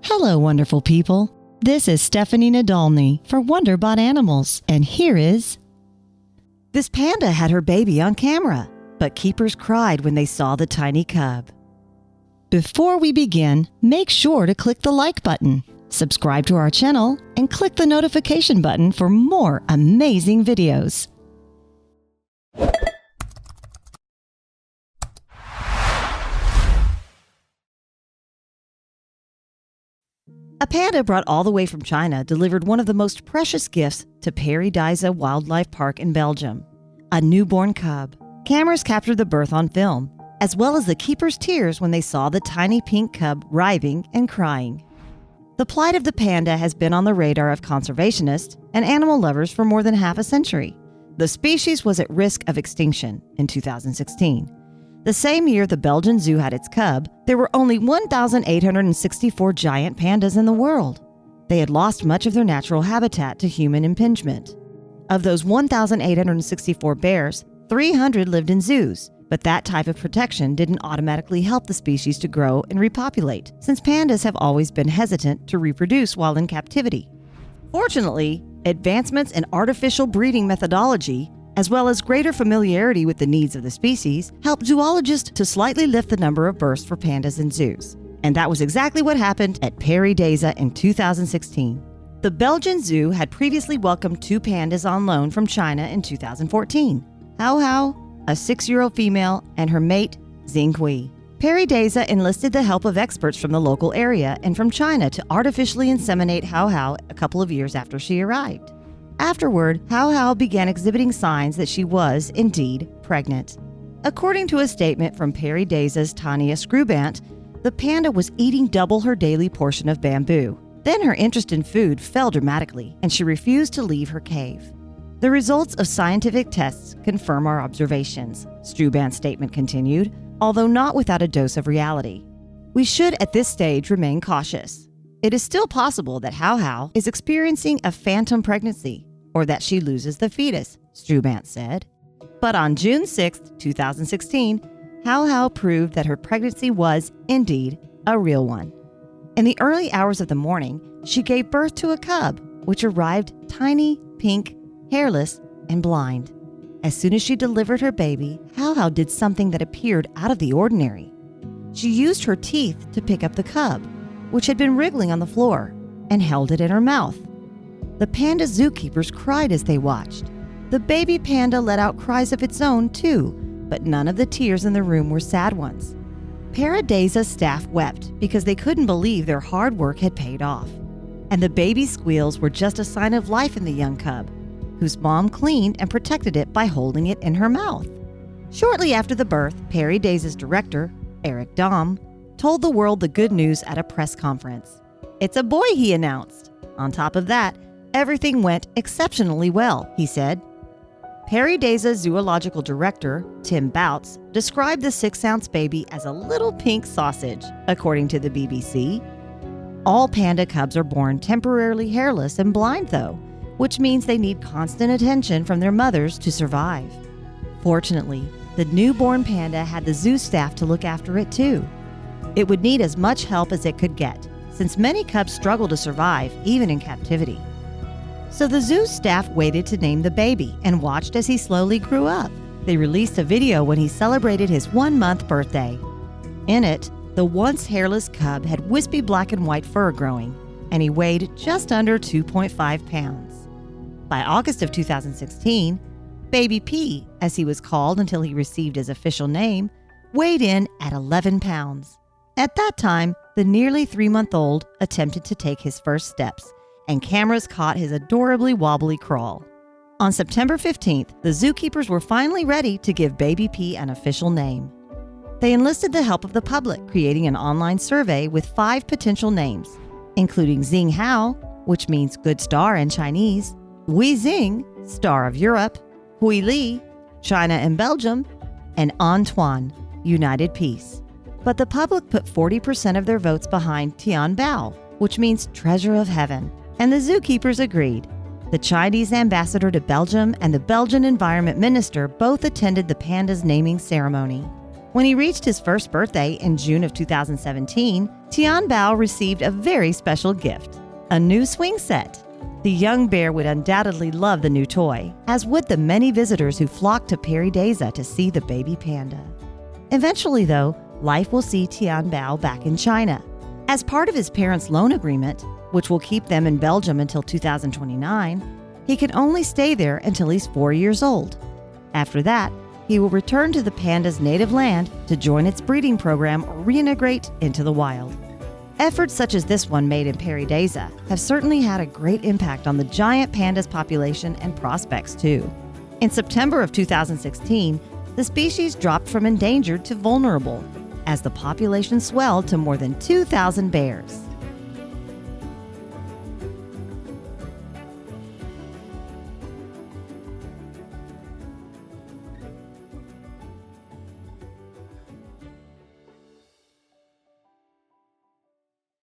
Hello, wonderful people. This is Stephanie Nadolny for Wonderbot Animals, and here is... This panda had her baby on camera, but keepers cried when they saw the tiny cub. Before we begin, make sure to click the like button, subscribe to our channel, and click the notification button for more amazing videos. A panda brought all the way from China delivered one of the most precious gifts to Pairi Daiza Wildlife Park in Belgium, a newborn cub. Cameras captured the birth on film, as well as the keeper's tears when they saw the tiny pink cub writhing and crying. The plight of the panda has been on the radar of conservationists and animal lovers for more than half a century. The species was at risk of extinction in 2016. The same year the Belgian zoo had its cub, there were only 1,864 giant pandas in the world. They had lost much of their natural habitat to human impingement. Of those 1,864 bears, 300 lived in zoos, but that type of protection didn't automatically help the species to grow and repopulate, since pandas have always been hesitant to reproduce while in captivity. Fortunately, advancements in artificial breeding methodology, as well as greater familiarity with the needs of the species, helped zoologists to slightly lift the number of births for pandas in zoos. And that was exactly what happened at Pairi Daiza in 2016. The Belgian zoo had previously welcomed 2 pandas on loan from China in 2014. Hao Hao, a 6-year-old female, and her mate, Xinghui. Pairi Daiza enlisted the help of experts from the local area and from China to artificially inseminate Hao Hao a couple of years after she arrived. Afterward, Hao Hao began exhibiting signs that she was, indeed, pregnant. According to a statement from Pairi Daiza's Tanya Screwbant, the panda was eating double her daily portion of bamboo. Then her interest in food fell dramatically, and she refused to leave her cave. The results of scientific tests confirm our observations, Screwbant's statement continued, although not without a dose of reality. We should at this stage remain cautious. It is still possible that Hao Hao is experiencing a phantom pregnancy, or that she loses the fetus, Screwbant said. But on June 6, 2016, Hao Hao proved that her pregnancy was, indeed, a real one. In the early hours of the morning, she gave birth to a cub, which arrived tiny, pink, hairless, and blind. As soon as she delivered her baby, Hao Hao did something that appeared out of the ordinary. She used her teeth to pick up the cub, which had been wriggling on the floor, and held it in her mouth. The panda zookeepers cried as they watched. The baby panda let out cries of its own, too, but none of the tears in the room were sad ones. Pairi Daiza's staff wept because they couldn't believe their hard work had paid off. And the baby's squeals were just a sign of life in the young cub, whose mom cleaned and protected it by holding it in her mouth. Shortly after the birth, Pairi Daiza's director, Eric Dom, told the world the good news at a press conference. "It's a boy," he announced. On top of that, everything went exceptionally well, he said. Pairi Daiza's zoological director, Tim Bouts, described the 6-ounce baby as a little pink sausage, according to the BBC. All panda cubs are born temporarily hairless and blind, though, which means they need constant attention from their mothers to survive. Fortunately, the newborn panda had the zoo staff to look after it, too. It would need as much help as it could get, since many cubs struggle to survive, even in captivity. So the zoo staff waited to name the baby and watched as he slowly grew up. They released a video when he celebrated his 1-month birthday. In it, the once hairless cub had wispy black and white fur growing, and he weighed just under 2.5 pounds. By August of 2016, Baby P, as he was called until he received his official name, weighed in at 11 pounds. At that time, the nearly 3-month-old attempted to take his first steps, and cameras caught his adorably wobbly crawl. On September 15th, the zookeepers were finally ready to give Baby P an official name. They enlisted the help of the public, creating an online survey with 5 potential names, including Xing Hao, which means good star in Chinese, Hui Xing, star of Europe, Hui Li, China and Belgium, and Antoine, United Peace. But the public put 40% of their votes behind Tian Bao, which means treasure of heaven, and the zookeepers agreed. The Chinese ambassador to Belgium and the Belgian environment minister both attended the panda's naming ceremony. When he reached his first birthday in June of 2017, Tianbao received a very special gift, a new swing set. The young bear would undoubtedly love the new toy, as would the many visitors who flocked to Pairi Daiza to see the baby panda. Eventually, though, life will see Tianbao back in China. As part of his parents' loan agreement, which will keep them in Belgium until 2029, he can only stay there until he's 4 years old. After that, he will return to the panda's native land to join its breeding program or reintegrate into the wild. Efforts such as this one made in Pairi Daiza have certainly had a great impact on the giant pandas population and prospects too. In September of 2016, the species dropped from endangered to vulnerable as the population swelled to more than 2,000 bears.